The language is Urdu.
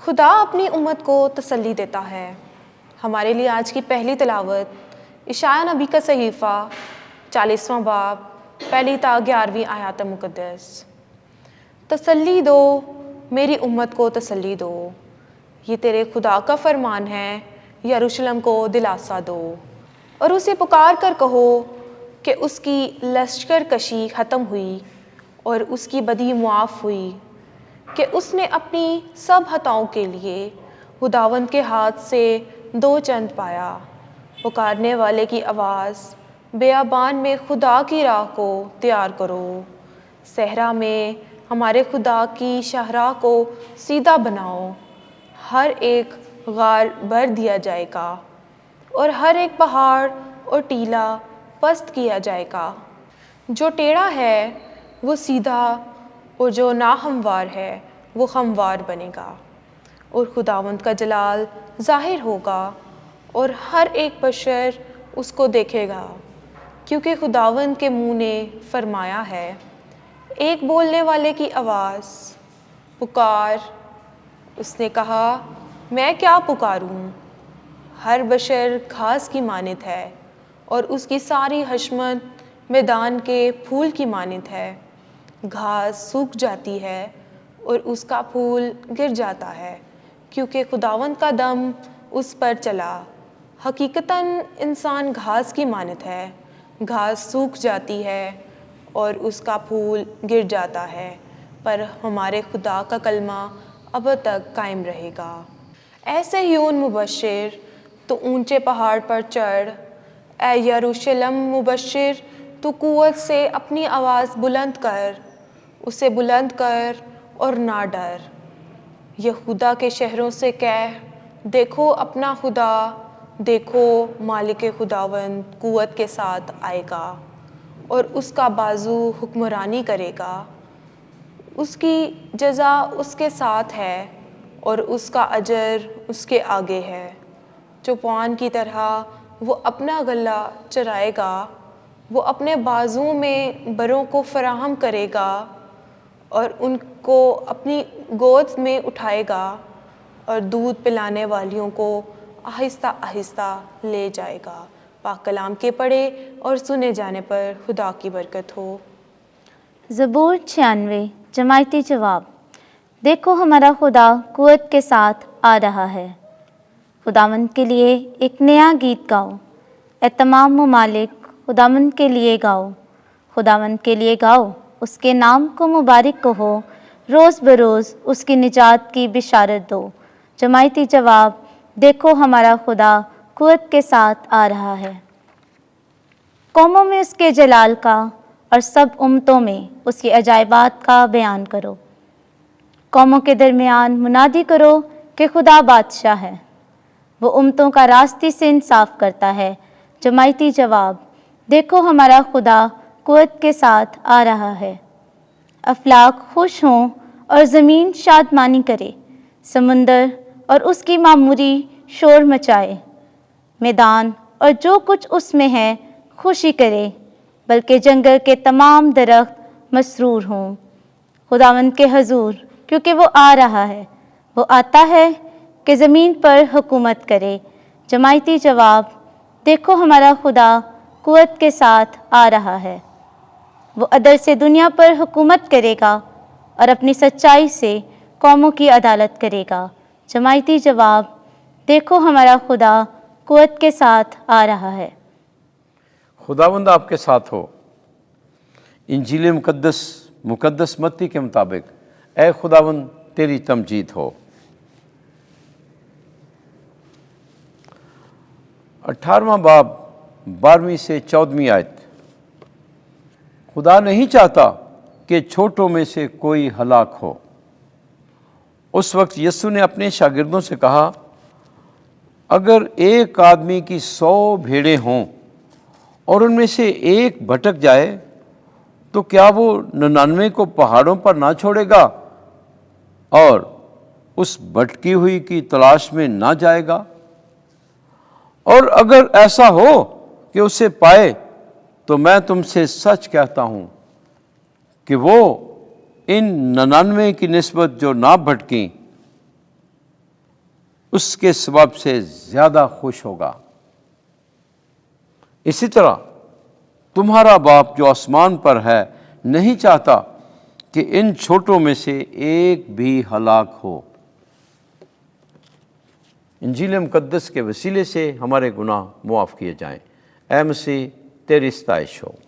خدا اپنی امت کو تسلی دیتا ہے۔ ہمارے لیے آج کی پہلی تلاوت اشعیاء نبی کا صحیفہ 40واں باب 1 تا 11 آیات مقدس۔ تسلی دو میری امت کو تسلی دو، یہ تیرے خدا کا فرمان ہے، یروشلم کو دلاسا دو اور اسے پکار کر کہو کہ اس کی لشکر کشی ختم ہوئی اور اس کی بدی معاف ہوئی، کہ اس نے اپنی سب خطاؤں کے لیے خداوند کے ہاتھ سے 2 چند پایا۔ پکارنے والے کی آواز، بیابان میں خدا کی راہ کو تیار کرو، صحرا میں ہمارے خدا کی شاہراہ کو سیدھا بناؤ۔ ہر ایک غار بھر دیا جائے گا اور ہر ایک پہاڑ اور ٹیلہ پست کیا جائے گا۔ جو ٹیڑھا ہے وہ سیدھا اور جو ناہموار ہے وہ ہموار بنے گا، اور خداوند کا جلال ظاہر ہوگا اور ہر ایک بشر اس کو دیکھے گا، کیونکہ خداوند کے منہ نے فرمایا ہے۔ ایک بولنے والے کی آواز، پکار۔ اس نے کہا، میں کیا پکاروں؟ ہر بشر گھاس کی مانند ہے اور اس کی ساری حشمت میدان کے پھول کی مانند ہے۔ گھاس سوکھ جاتی ہے اور اس کا پھول گر جاتا ہے، کیونکہ خداوند کا دم اس پر چلا۔ حقیقتاً انسان گھاس کی مانند ہے، گھاس سوکھ جاتی ہے اور اس کا پھول گر جاتا ہے، پر ہمارے خدا کا کلمہ اب تک قائم رہے گا۔ اے صہیون مبشر، تو اونچے پہاڑ پر چڑھ، اے یروشلم مبشر، تو قوت سے اپنی آواز بلند کر، اسے بلند کر اور نہ ڈر۔ یہودا کے شہروں سے کہہ، دیکھو اپنا خدا، دیکھو مالک خداوند قوت کے ساتھ آئے گا اور اس کا بازو حکمرانی کرے گا۔ اس کی جزا اس کے ساتھ ہے اور اس کا اجر اس کے آگے ہے۔ چوپان کی طرح وہ اپنا غلہ چرائے گا، وہ اپنے بازوؤں میں بروں کو فراہم کرے گا اور ان کو اپنی گود میں اٹھائے گا اور دودھ پلانے والیوں کو آہستہ آہستہ لے جائے گا۔ پاک کلام کے پڑھے اور سنے جانے پر خدا کی برکت ہو۔ زبور 96 جماعتی جواب۔ دیکھو ہمارا خدا قوت کے ساتھ آ رہا ہے۔ خداوند کے لیے ایک نیا گیت گاؤ، اے تمام ممالک، خداوند کے لیے گاؤ، خداوند کے لیے گاؤ، اس کے نام کو مبارک کہو، روز بروز اس کی نجات کی بشارت دو۔ جماعتی جواب، دیکھو ہمارا خدا قوت کے ساتھ آ رہا ہے۔ قوموں میں اس کے جلال کا اور سب امتوں میں اس کی عجائبات کا بیان کرو۔ قوموں کے درمیان منادی کرو کہ خدا بادشاہ ہے، وہ امتوں کا راستے سے انصاف کرتا ہے۔ جماعتی جواب، دیکھو ہمارا خدا قوت کے ساتھ آ رہا ہے۔ افلاک خوش ہوں اور زمین شادمانی کرے، سمندر اور اس کی معموری شور مچائے، میدان اور جو کچھ اس میں ہے خوشی کرے، بلکہ جنگل کے تمام درخت مسرور ہوں خداوند کے حضور، کیونکہ وہ آ رہا ہے، وہ آتا ہے کہ زمین پر حکومت کرے۔ جماعتی جواب، دیکھو ہمارا خدا قوت کے ساتھ آ رہا ہے، وہ عدل سے دنیا پر حکومت کرے گا اور اپنی سچائی سے قوموں کی عدالت کرے گا۔ جماعتی جواب، دیکھو ہمارا خدا قوت کے ساتھ آ رہا ہے۔ خداوند آپ کے ساتھ ہو۔ انجیل مقدس متی کے مطابق اے خداوند تیری تمجید ہو۔ 18واں باب 12ویں سے 14ویں آیت۔ خدا نہیں چاہتا کہ چھوٹوں میں سے کوئی ہلاک ہو۔ اس وقت یسوع نے اپنے شاگردوں سے کہا، اگر ایک آدمی کی 100 بھیڑیں ہوں اور ان میں سے ایک بھٹک جائے تو کیا وہ 99 کو پہاڑوں پر نہ چھوڑے گا اور اس بھٹکی ہوئی کی تلاش میں نہ جائے گا؟ اور اگر ایسا ہو کہ اسے پائے تو میں تم سے سچ کہتا ہوں کہ وہ ان 99 کی نسبت جو نہ بھٹکیں اس کے سبب سے زیادہ خوش ہوگا۔ اسی طرح تمہارا باپ جو آسمان پر ہے نہیں چاہتا کہ ان چھوٹوں میں سے ایک بھی ہلاک ہو۔ انجیل مقدس کے وسیلے سے ہمارے گناہ معاف کیے جائیں۔ اے مسیح تیری ستائش ہو۔